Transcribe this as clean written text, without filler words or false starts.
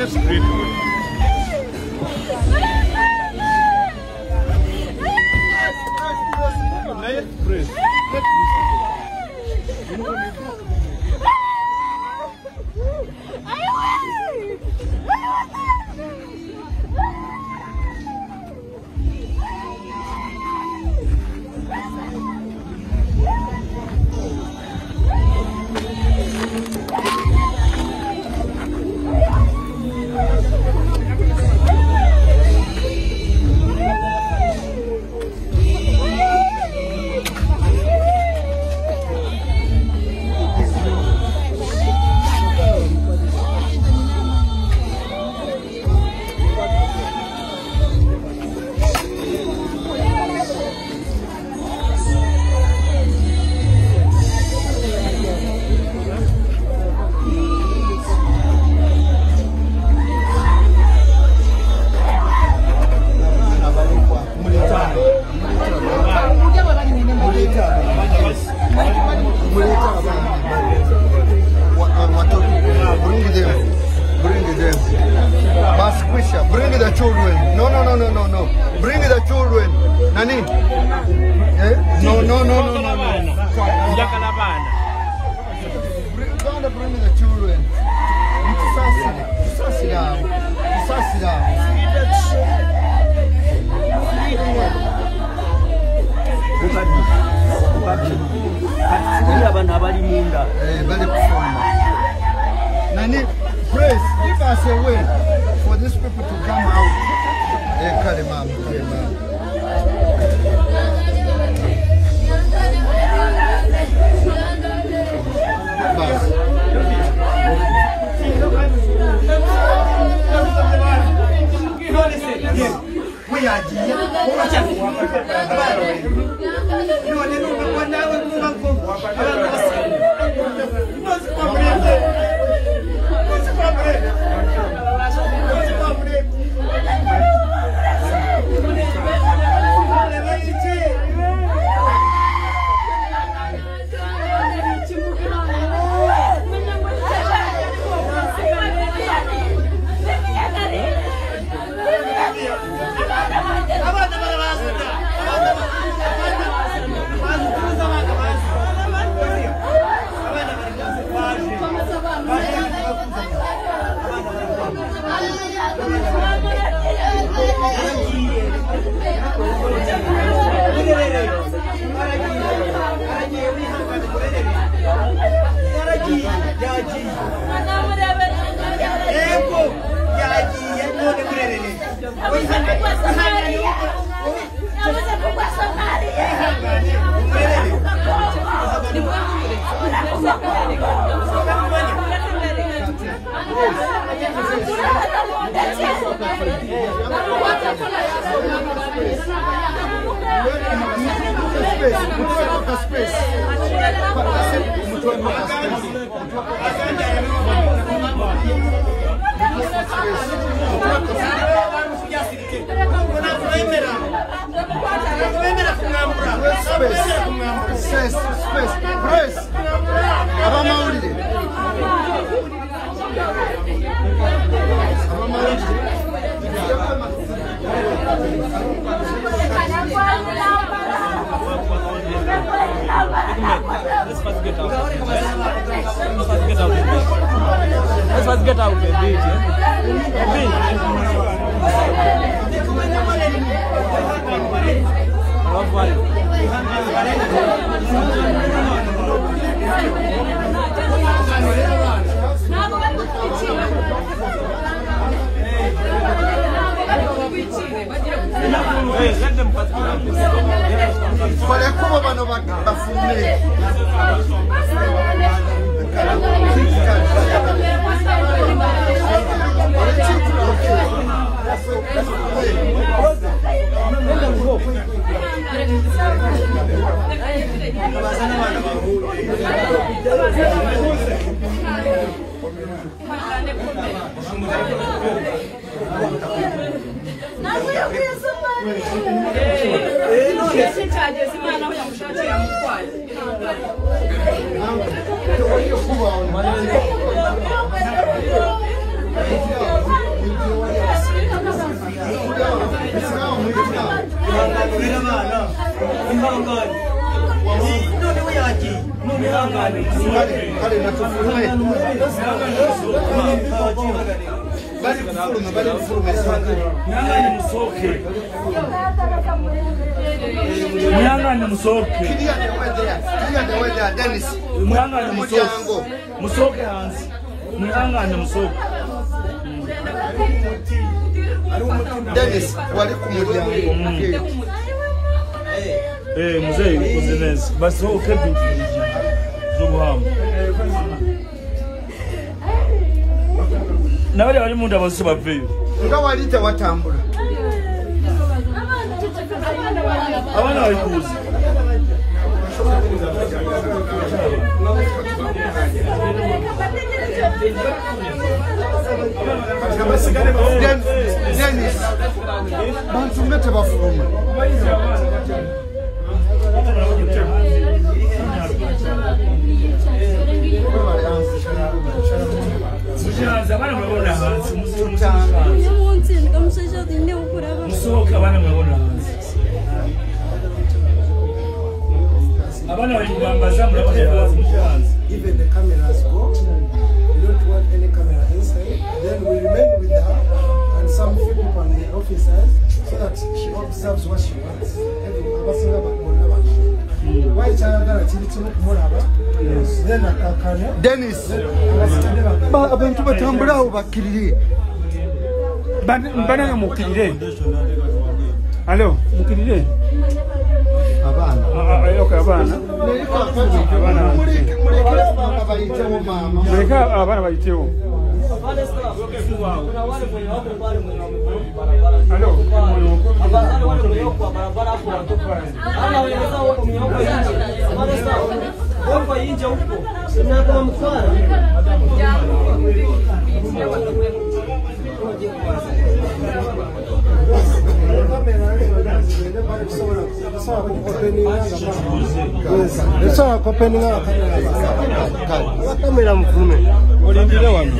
Let's create Bring the children. No. Bring the children. Nani? No. Bring the children. Sit down. Nani, praise, give us a way for these people to come out. We are Mutuaka space. Mutuaka space. Space. Press. Abamaulide. Let's get out of the beach. Let them pass. Dennis, wali kumuryango. Mzee kuzineza basi ho kedu zubuhamu nabali bali munda bose baveyo nga walita watambula abana bayikuza Dennis bantu mete bafuruma Even the cameras go. We don't want any camera inside. Then we remain with her and some people on the officers so that she observes what she wants. Why Dennis abantu batambula aho bakirire bana mukirire allo mukirire abana okay abana muleka abana bayitewo allo Kamera mfume. Ulindire wano.